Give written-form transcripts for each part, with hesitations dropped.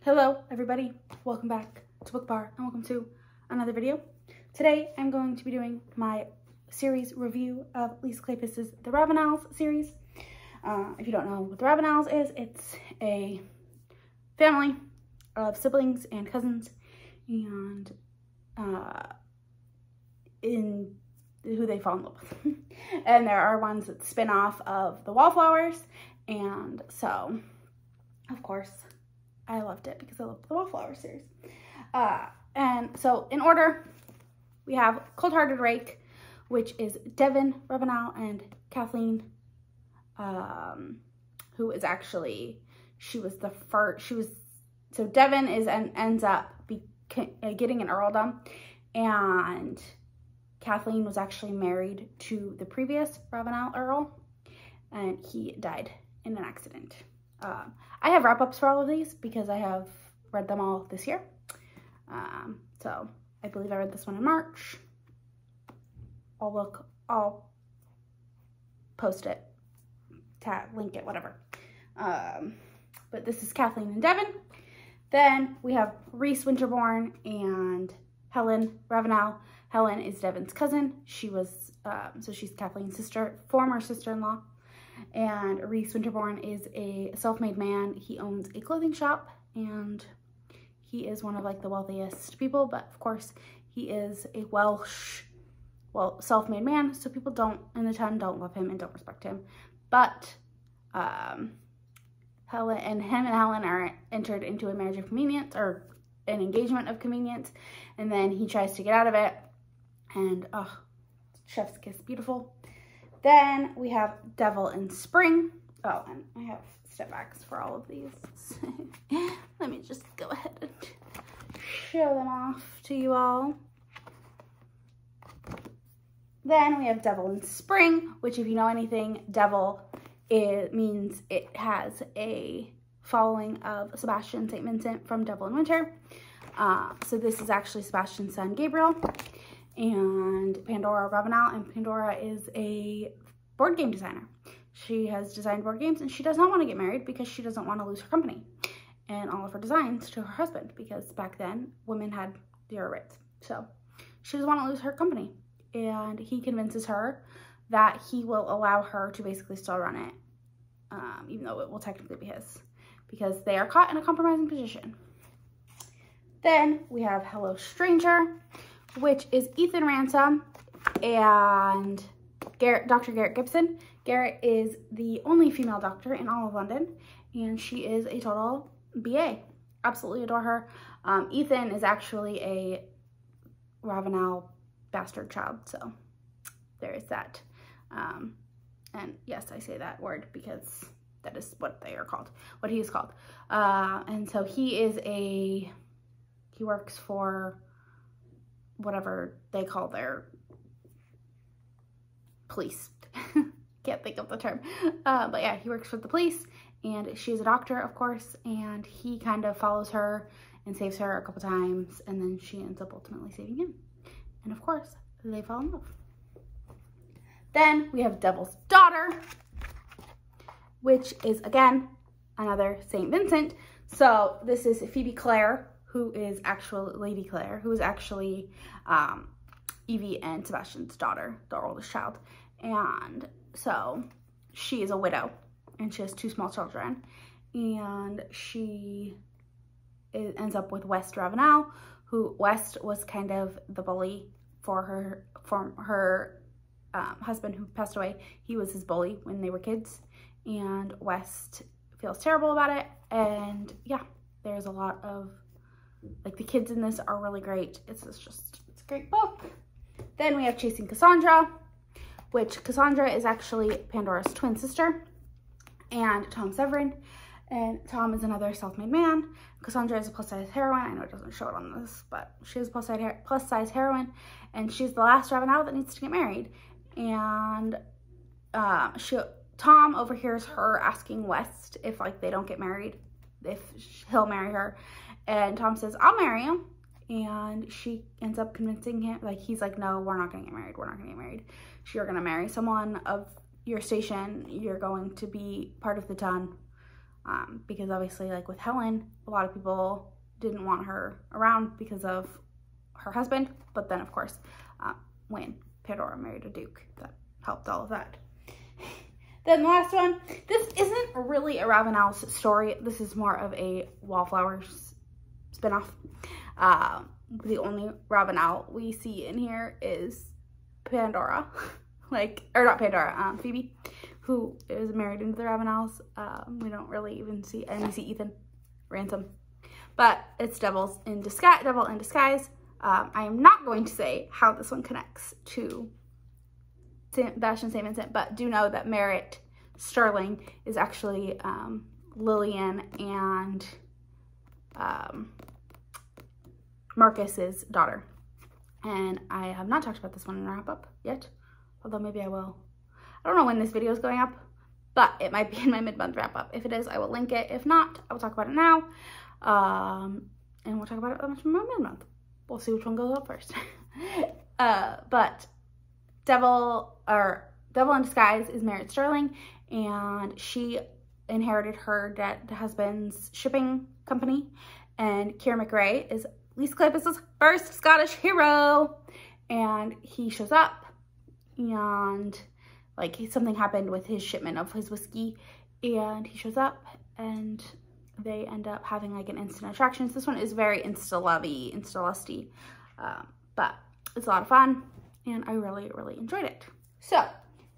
Hello everybody, welcome back to Book Bar and welcome to another video. Today I'm going to be doing my series review of Lisa Kleypas' The Ravenels series. If you don't know what The Ravenels is, it's a family of siblings and cousins and in who they fall in love with. And there are ones that spin off of the Wallflowers, and so of course I loved it because I love the Wallflower series. And so in order, we have Cold-Hearted Rake, which is Devon, Ravenel, and Kathleen, who is actually, so Devon ends up getting an earldom, and Kathleen was actually married to the previous Ravenel earl, and he died in an accident. I have wrap-ups for all of these because I have read them all this year. So I believe I read this one in March. I'll post it, link it, whatever. But this is Kathleen and Devon. Then we have Rhys Winterbourne and Helen Ravenel. Helen is Devon's cousin. She was, so she's Kathleen's former sister-in-law. And Rhys Winterbourne is a self-made man. He owns a clothing shop and he is one of like the wealthiest people, but of course he is a self-made man, so people in the town don't love him and don't respect him. But him and Helen are entered into a marriage of convenience, or an engagement of convenience, and then he tries to get out of it, and chef's kiss, beautiful. Then we have Devil in Spring. Oh, and I have step backs for all of these. Let me just go ahead and show them off to you all. Then we have Devil in Spring, which, if you know anything, Devil, it means it has a following of Sebastian St. Vincent from Devil in Winter. So this is actually Sebastian's son, Gabriel, and Pandora Ravenel, and Pandora is a board game designer. She has designed board games, and she does not want to get married because she doesn't want to lose her company and all of her designs to her husband, because back then women had 0 rights. So she doesn't want to lose her company, and he convinces her that he will allow her to basically still run it, even though it will technically be his, because they are caught in a compromising position. Then we have Hello Stranger, which is Ethan Ransom and Dr. Garrett Gibson. Garrett is the only female doctor in all of London, and she is a total BA. Absolutely adore her. Ethan is actually a Ravenel bastard child, so there is that. And yes, I say that word because that is what they are called, what he is called. And so he works for whatever they call their police. Can't think of the term. But yeah, he works for the police, and she's a doctor, of course, and he kind of follows her and saves her a couple times, and then she ends up ultimately saving him. And of course, they fall in love. Then we have Devil's Daughter, which is, again, another St. Vincent. So this is Phoebe Clare, who is actually Lady Clare, who is actually Evie and Sebastian's daughter, their oldest child. And so she is a widow, and she has 2 small children, and she ends up with West Ravenel, who West was kind of the bully for her husband who passed away. He was his bully when they were kids, and West feels terrible about it. And yeah, there's a lot of, like, the kids in this are really great. It's a great book. Then we have Chasing Cassandra, which Cassandra is actually Pandora's twin sister, and Tom Severin. And Tom is another self-made man. Cassandra is a plus-size heroine. I know it doesn't show it on this, but she is a plus-size heroine, and she's the last Ravenel that needs to get married. And Tom overhears her asking West if, like, they don't get married, if he'll marry her. And Tom says, I'll marry him. And she ends up convincing him, like, he's like, no, we're not gonna get married. We're not gonna get married. You're gonna marry someone of your station. You're going to be part of the town. because obviously, like with Helen, a lot of people didn't want her around because of her husband, but then of course, when Pandora married a duke, that helped all of that. Then the last one, this isn't really a Ravenel's story. This is more of a Wallflowers spinoff. The only Ravenel we see in here is Pandora, or not Pandora, Phoebe, who is married into the Ravenels. We don't really even see, and we see Ethan Ransom, but it's Devil in Disguise. I am not going to say how this one connects to Bash and St. Vincent, but do know that Merritt Sterling is actually Lillian and Marcus's daughter. And I have not talked about this one in wrap up yet, although maybe I will. I don't know when this video is going up, but it might be in my mid-month wrap up. If it is, I will link it. If not, I will talk about it now. And we'll talk about it much in my mid-month. We'll see which one goes up first. But Devil in Disguise is Merritt Sterling, and she inherited her dead husband's shipping company. And Kieran McRae is Lisa Kleypas' first Scottish hero, and he shows up, and like something happened with his shipment of his whiskey, and he shows up, and they end up having like an instant attraction. So this one is very insta-lovey, insta-lusty, but it's a lot of fun, and I really, really enjoyed it. So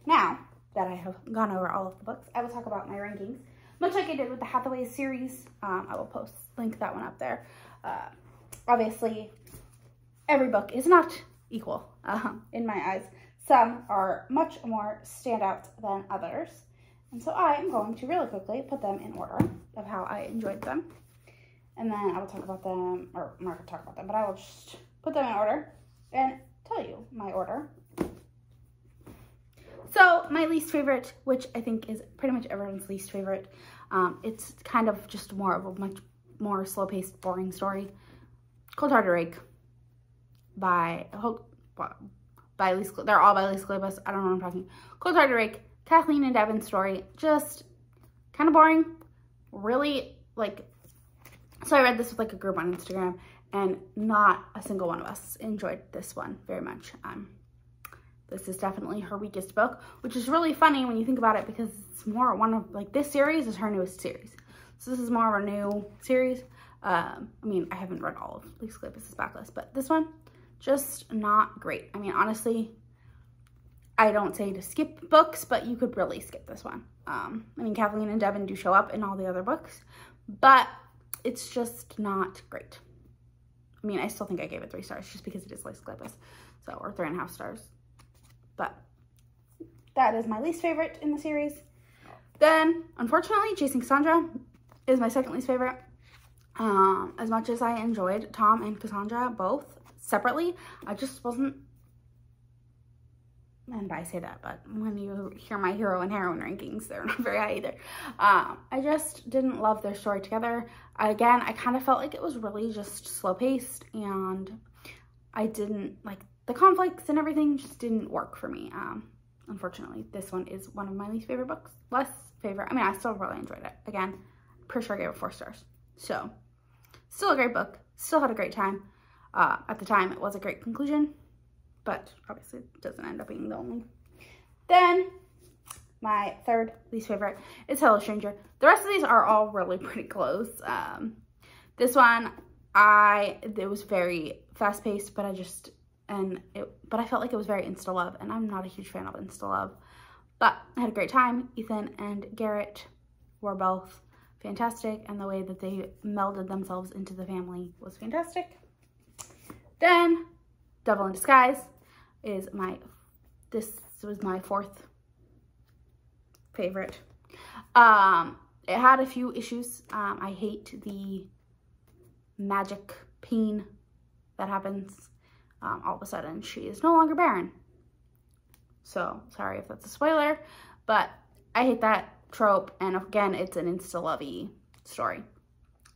now that I have gone over all of the books, I will talk about my rankings, much like I did with the Hathaway series. I will link that one up there. Obviously, every book is not equal in my eyes. Some are much more standout than others. And so I am going to really quickly put them in order of how I enjoyed them. And then I will talk about them, or I'm not going to talk about them, but I will just put them in order and tell you my order. So my least favorite, which I think is pretty much everyone's least favorite, it's kind of just more of a much more slow-paced, boring story. Cold Hearted Rake by Lisa, they're all by Lisa Kleypas. I don't know what I'm talking. Cold Hearted Rake, Kathleen and Devin's story, just kind of boring. Really, so I read this with a group on Instagram, and not a single one of us enjoyed this one very much. This is definitely her weakest book, which is really funny when you think about it, because it's more this series is her newest series. So this is more of a new series. I mean, I haven't read all of Lisa Kleypas' backlist, but this one, just not great. I mean, honestly, I don't say to skip books, but you could really skip this one. I mean, Kathleen and Devin do show up in all the other books, but it's just not great. I mean, I still think I gave it 3 stars just because it is Lisa Kleypas, so, or 3.5 stars. But that is my least favorite in the series. Then, unfortunately, Chasing Cassandra is my second least favorite. As much as I enjoyed Tom and Cassandra both separately, I just wasn't, and I say that, but when you hear my hero and heroine rankings, they're not very high either. I just didn't love their story together. Again, I kind of felt like it was really just slow-paced, and I didn't, the conflicts and everything just didn't work for me. Unfortunately, this one is one of my least favorite books. Less favorite. I mean, I still really enjoyed it. Again, pretty sure I gave it 4 stars. So, still a great book. Still had a great time. At the time, it was a great conclusion, but obviously it doesn't end up being the only. Then, my third least favorite is Hello Stranger. The rest of these are all really pretty close. This one, it was very fast-paced, but I felt like it was very insta-love, and I'm not a huge fan of insta-love. But I had a great time. Ethan and Garrett were both fantastic, and the way that they melded themselves into the family was fantastic. Then, Devil in Disguise is this was my 4th favorite. It had a few issues. I hate the magic peen that happens. All of a sudden, she is no longer barren. So, sorry if that's a spoiler, but I hate that trope, and again, it's an insta-lovey story.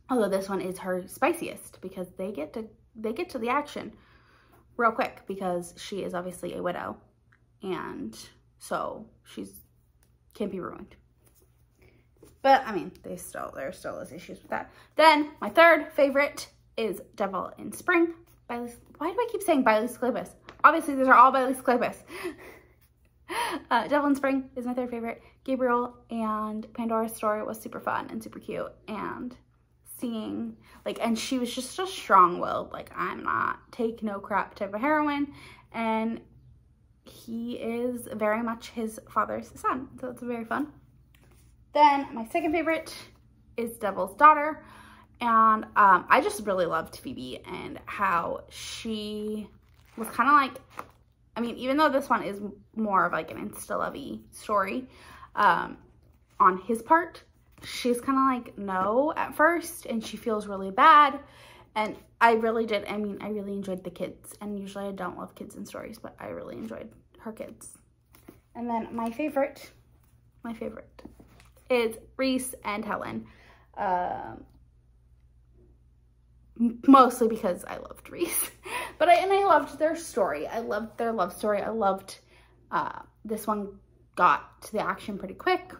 Although this one is her spiciest, because they get to the action real quick, because she is obviously a widow, and so can't be ruined. But, I mean, there still is issues with that. Then, my third favorite is Devil in Spring by Lisa. Why do I keep saying by Lisa Kleypas? Obviously, these are all by Lisa Kleypas. Devil in Spring is my third favorite. Gabriel and Pandora's story was super fun and super cute. And seeing, like, and she was just a strong-willed, like, I'm not take no crap type of heroine. And he is very much his father's son. So it's very fun. Then my second favorite is Devil's Daughter. And I just really loved Phoebe and how she was kind of like, I mean, even though this one is more of like an insta-lovey story on his part, she's kind of like, no at first, and she feels really bad. And I really did, I mean, I really enjoyed the kids. And usually I don't love kids in stories, but I really enjoyed her kids. And then my favorite is Rhys and Helen. Mostly because I loved Rhys. But I loved their story. I loved their love story. I loved this one got to the action pretty quick.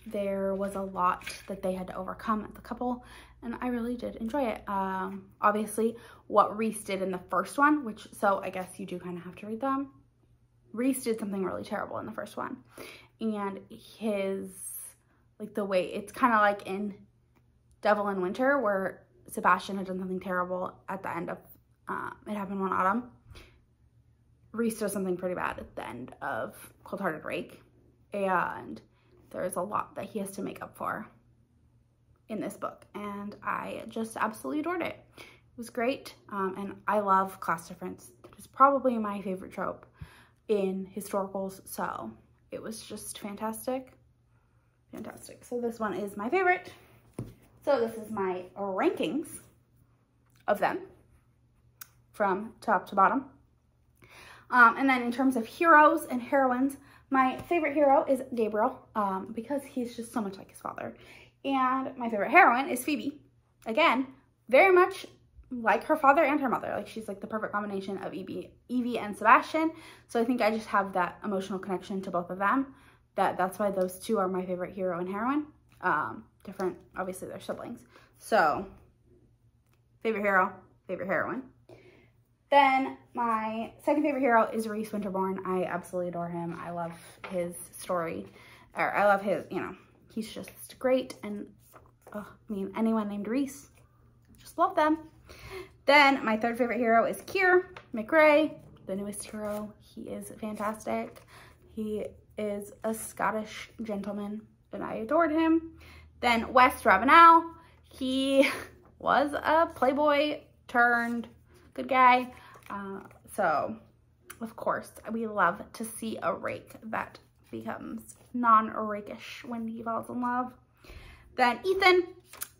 There was a lot that they had to overcome as a couple, and I really did enjoy it. Obviously, what Rhys did in the first one, which, so I guess you do kind of have to read them. Rhys did something really terrible in the first one, and his, like, the way, it's kind of like in Devil in Winter, where Sebastian had done something terrible at the end of It Happened One Autumn. Rhys does something pretty bad at the end of Cold-Hearted Rake, and there's a lot that he has to make up for in this book, and I just absolutely adored it. It was great, and I love class difference. That is probably my favorite trope in historicals, so it was just fantastic. Fantastic. So this one is my favorite. So this is my rankings of them from top to bottom. And then in terms of heroes and heroines, my favorite hero is Gabriel, because he's just so much like his father. And my favorite heroine is Phoebe. Again, very much like her father and her mother. Like, she's like the perfect combination of Evie and Sebastian. So I think I just have that emotional connection to both of them. That's why those two are my favorite hero and heroine. Different, obviously they're siblings. So, favorite hero, favorite heroine. Then my second favorite hero is Rhys Winterbourne. I absolutely adore him. I love his story, or I love his, you know, he's just great. And I mean, anyone named Rhys, just love them. Then my third favorite hero is Keir McRae, the newest hero. He is fantastic. He is a Scottish gentleman, and I adored him. Then West Ravenel, he was a playboy turned good guy. So, of course, we love to see a Rake that becomes non-rakish when he falls in love. Then Ethan,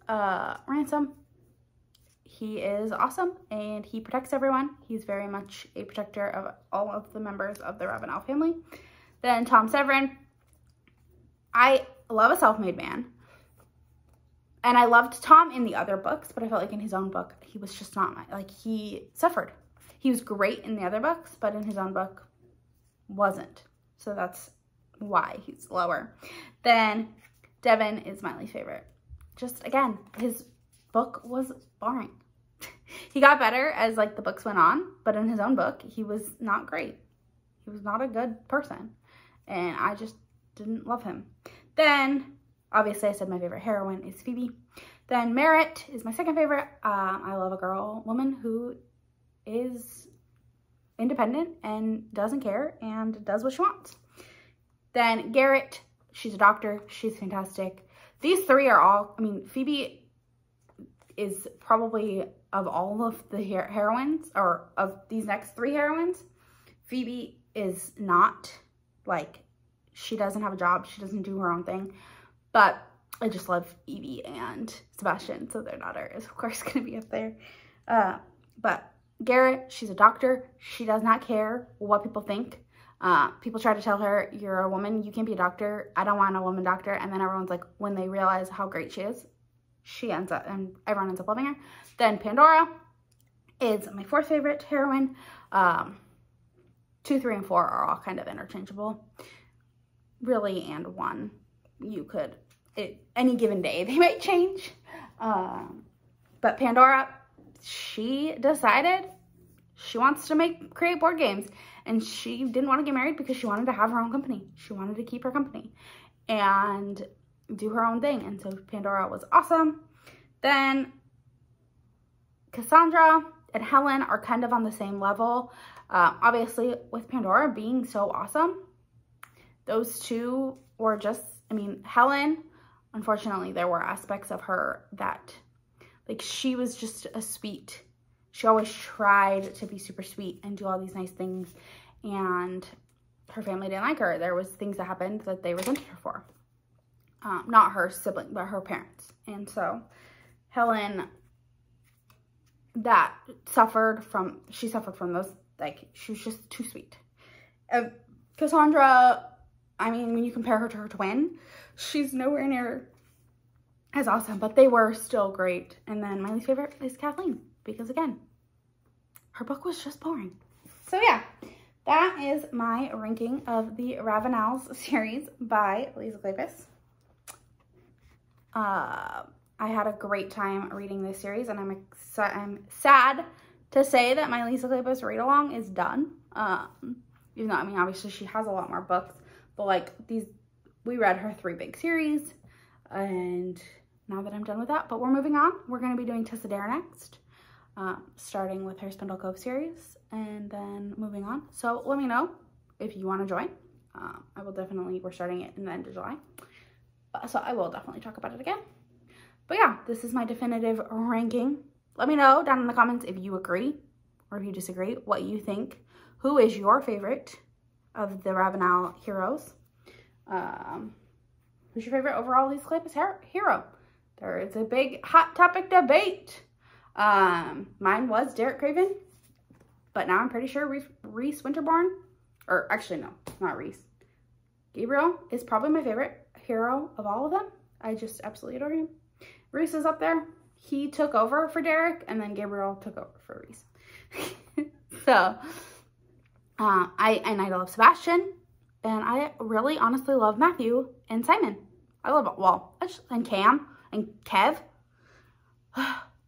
Ransom, he is awesome, and he protects everyone. He's very much a protector of all of the members of the Ravenel family. Then Tom Severin, I love a self-made man. And I loved Tom in the other books, but I felt like in his own book, he was just not like, he suffered. He was great in the other books, but in his own book, wasn't. So that's why he's lower. Then Devin is my least favorite. Just, again, his book was boring. He got better as, like, the books went on, but in his own book, he was not great. He was not a good person, and I just didn't love him. Then, obviously, I said my favorite heroine is Phoebe. Then Merritt is my second favorite. I love a woman who is independent and doesn't care and does what she wants. Then Garrett, she's a doctor. She's fantastic. These three are all, I mean, Phoebe is probably, of all of the heroines, or of these next three heroines, Phoebe is not, like, she doesn't have a job. She doesn't do her own thing. But I just love Evie and Sebastian, so their daughter is, of course, going to be up there. But Garrett, she's a doctor. She does not care what people think. People try to tell her, you're a woman, you can't be a doctor. I don't want a woman doctor. And then everyone's like, when they realize how great she is, she ends up, and everyone ends up loving her. Then Pandora is my fourth favorite heroine. 2, 3, and 4 are all kind of interchangeable, really, and 1 you could, any given day, they might change. But Pandora, she decided she wants to create board games, and she didn't want to get married because she wanted to have her own company. She wanted to keep her company and do her own thing. And so Pandora was awesome. Then Cassandra and Helen are kind of on the same level. Obviously, with Pandora being so awesome, those two were just, I mean, Helen, unfortunately, there were aspects of her that, like, she was just a sweet, she always tried to be super sweet and do all these nice things, and her family didn't like her. There was things that happened that they resented her for. Not her sibling, but her parents. And so Helen, she suffered from those, like, she was just too sweet. Cassandra, I mean, when you compare her to her twin, she's nowhere near as awesome, but they were still great. And then my least favorite is Kathleen, because again, her book was just boring. So yeah, that is my ranking of the Ravenel series by Lisa Kleypas. I had a great time reading this series, and I'm sad to say that my Lisa Kleypas read along is done. Even though, I mean, obviously she has a lot more books, but like we read her 3 big series, and now that I'm done with that, but we're moving on. We're going to be doing Tessa Dare next, starting with her Spindle Cove series, and then moving on. So let me know if you want to join. I will definitely, we're starting it in the end of July. So I will definitely talk about it again. But yeah, this is my definitive ranking. Let me know down in the comments if you agree or if you disagree, what you think. Who is your favorite of the Ravenel heroes? Who's your favorite overall Lisa Kleypas hero? There is a big hot topic debate. Mine was Derek Craven, but now I'm pretty sure Rhys Winterbourne, or actually no, not Rhys. Gabriel is probably my favorite hero of all of them. I just absolutely adore him. Rhys is up there. He took over for Derek, and then Gabriel took over for Rhys. So, I love Sebastian, and I really honestly love Matthew and Simon. I love, well, and Cam, and Kev,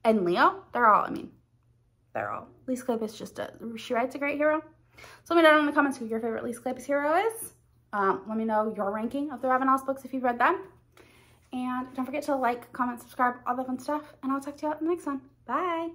and Leo. They're all, I mean, they're all. Lisa Kleypas she writes a great hero. So let me know in the comments who your favorite Lisa Kleypas hero is. Let me know your ranking of the Ravenel's books if you've read them. And don't forget to like, comment, subscribe, all that fun stuff. And I'll talk to you in the next one. Bye.